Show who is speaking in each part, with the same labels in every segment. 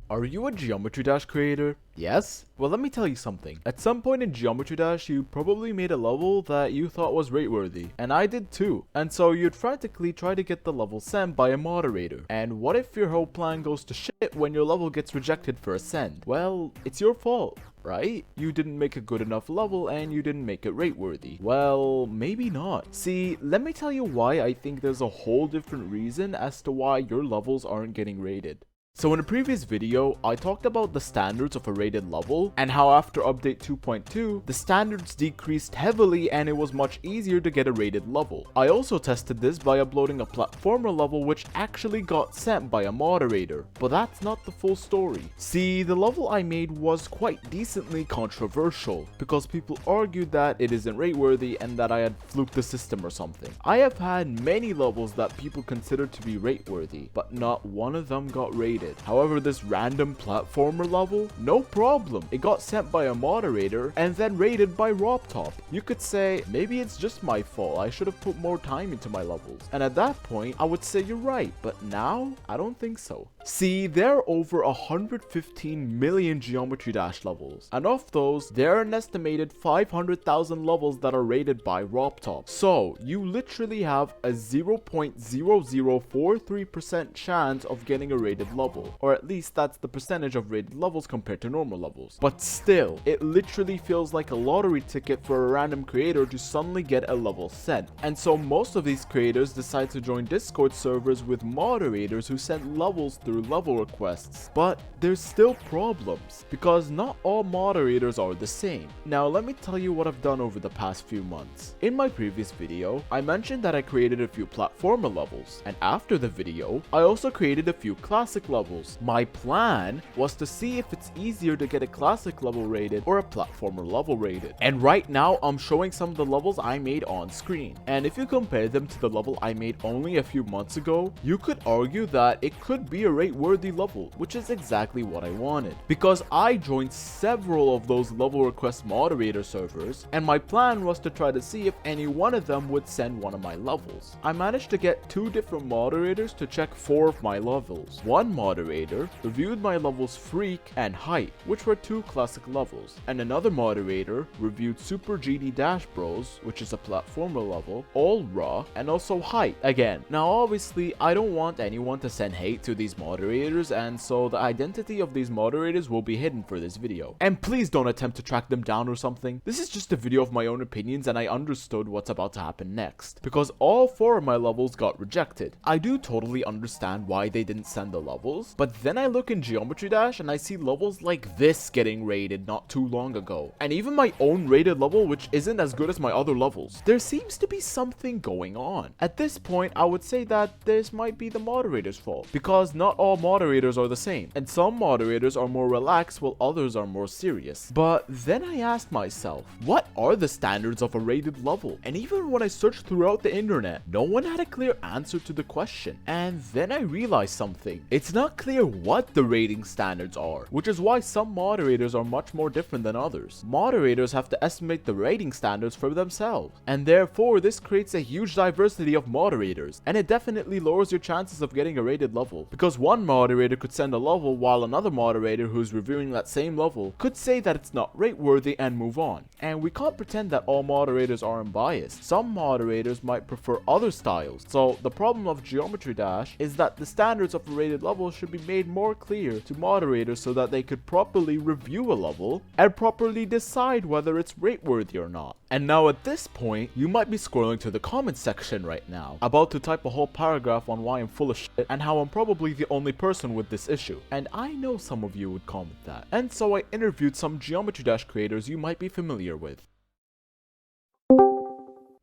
Speaker 1: Are you a Geometry Dash creator? Yes? Well, let me tell you something. At some point in Geometry Dash, you probably made a level that you thought was rate-worthy, and I did too. And so you'd frantically try to get the level sent by a moderator. And what if your whole plan goes to shit when your level gets rejected for a send? Well, it's your fault, right? You didn't make a good enough level and you didn't make it rate-worthy. Well, maybe not. See, let me tell you why I think there's a whole different reason as to why your levels aren't getting rated. So in a previous video, I talked about the standards of a rated level and how after update 2.2, the standards decreased heavily and it was much easier to get a rated level. I also tested this by uploading a platformer level which actually got sent by a moderator, but that's not the full story. See, the level I made was quite decently controversial because people argued that it isn't rate worthy and that I had fluked the system or something. I have had many levels that people consider to be rate worthy, but not one of them got rated. However, this random platformer level, no problem. It got sent by a moderator and then rated by RobTop. You could say, maybe it's just my fault. I should have put more time into my levels. And at that point, I would say you're right. But now, I don't think so. See, there are over 115 million Geometry Dash levels. And of those, there are an estimated 500,000 levels that are rated by RobTop. So, you literally have a 0.0043% chance of getting a rated level. Or at least that's the percentage of rated levels compared to normal levels. But still, it literally feels like a lottery ticket for a random creator to suddenly get a level sent. And so most of these creators decide to join Discord servers with moderators who send levels through level requests. But there's still problems, because not all moderators are the same. Now let me tell you what I've done over the past few months. In my previous video, I mentioned that I created a few platformer levels, and after the video, I also created a few classic levels. My plan was to see if it's easier to get a classic level rated or a platformer level rated. And right now I'm showing some of the levels I made on screen. And if you compare them to the level I made only a few months ago, you could argue that it could be a rate-worthy level, which is exactly what I wanted. Because I joined several of those level request moderator servers, and my plan was to try to see if any one of them would send one of my levels. I managed to get 2 different moderators to check 4 of my levels. One moderator reviewed my levels Freak and Height, which were 2 classic levels, and another moderator reviewed Super GD Dash Bros, which is a platformer level, All Raw, and also Height again. Now obviously I don't want anyone to send hate to these moderators, and so the identity of these moderators will be hidden for this video. And please don't attempt to track them down or something. This is just a video of my own opinions and I understood what's about to happen next, because all 4 of my levels got rejected. I do totally understand why they didn't send the levels, but then I look in Geometry Dash and I see levels like this getting rated not too long ago. And even my own rated level, which isn't as good as my other levels. There seems to be something going on. At this point, I would say that this might be the moderator's fault, because not all moderators are the same, and some moderators are more relaxed while others are more serious. But then I asked myself, what are the standards of a rated level? And even when I searched throughout the internet, no one had a clear answer to the question. And then I realized something. It's not clear what the rating standards are, which is why some moderators are much more different than others. Moderators have to estimate the rating standards for themselves, and therefore this creates a huge diversity of moderators, and it definitely lowers your chances of getting a rated level, because one moderator could send a level while another moderator who's reviewing that same level could say that it's not rate worthy and move on. And we can't pretend that all moderators are unbiased. Some moderators might prefer other styles. So the problem of Geometry Dash is that the standards of a rated level should be made more clear to moderators so that they could properly review a level and properly decide whether it's rate worthy or not. And now at this point, you might be scrolling to the comment section right now, about to type a whole paragraph on why I'm full of shit and how I'm probably the only person with this issue. And I know some of you would comment that. And so I interviewed some Geometry Dash creators you might be familiar with.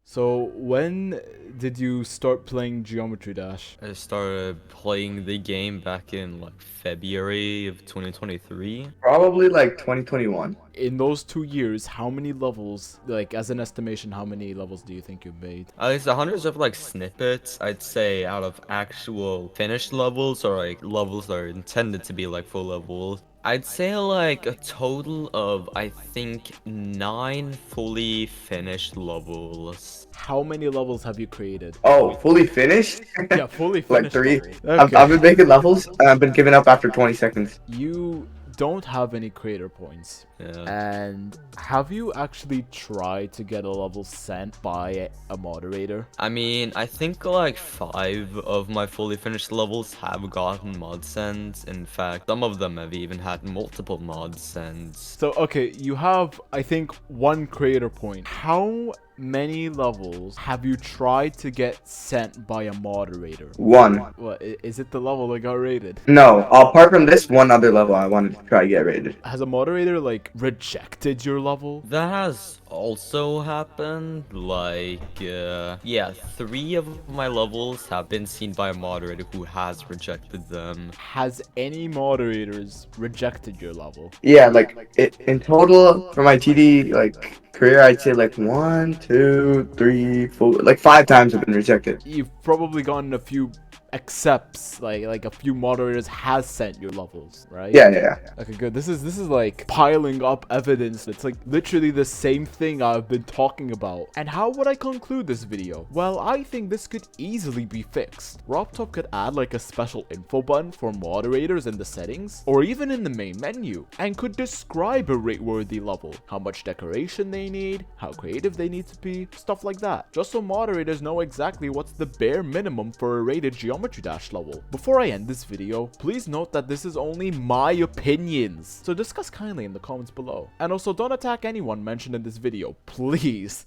Speaker 1: So when did you start playing Geometry Dash?
Speaker 2: I started playing the game back in like February of 2023.
Speaker 3: Probably like 2021.
Speaker 1: In those 2 years, how many levels, like as an estimation, how many levels do you think you made?
Speaker 2: At least hundreds of like snippets, I'd say, out of actual finished levels or like levels that are intended to be like full levels. I'd say like a total of, I think, 9 fully finished levels.
Speaker 1: How many levels have you created?
Speaker 3: Oh, fully finished?
Speaker 1: Yeah, fully
Speaker 3: Like
Speaker 1: finished
Speaker 3: 3.
Speaker 1: levels.
Speaker 3: I've
Speaker 1: Okay.
Speaker 3: been making levels and I've been giving up after 20 seconds.
Speaker 1: You don't have any creator points.
Speaker 2: Yeah.
Speaker 1: And have you actually tried to get a level sent by a moderator?
Speaker 2: I mean, I think like 5 of my fully finished levels have gotten mod sends. In fact, some of them have even had multiple mod sends.
Speaker 1: So, okay, you have, I think, 1 creator point. How many levels have you tried to get sent by a moderator?
Speaker 3: 1.
Speaker 1: What, is it the level that got rated?
Speaker 3: No, apart from this, one other level I wanted to try to get rated.
Speaker 1: Has a moderator, like, rejected your level?
Speaker 2: That has also happened. Like, yeah, 3 of my levels have been seen by a moderator who has rejected them.
Speaker 1: Has any moderators rejected your level?
Speaker 3: Yeah, like in total for my TD like career, I'd say like 1, 2, 3, 4, like 5 times I've been rejected.
Speaker 1: You've probably gotten a few accepts, like a few moderators has sent your levels, right?
Speaker 3: Yeah.
Speaker 1: Okay, good. This is like piling up evidence. It's like literally the same thing I've been talking about. And how would I conclude this video? Well, I think this could easily be fixed. RobTop could add like a special info button for moderators in the settings, or even in the main menu, and could describe a rate-worthy level, how much decoration they need, how creative they need to be, stuff like that, just so moderators know exactly what's the bare minimum for a rated Geometry Dash level. Before I end this video, please note that this is only my opinions, so discuss kindly in the comments below. And also, don't attack anyone mentioned in this video, please.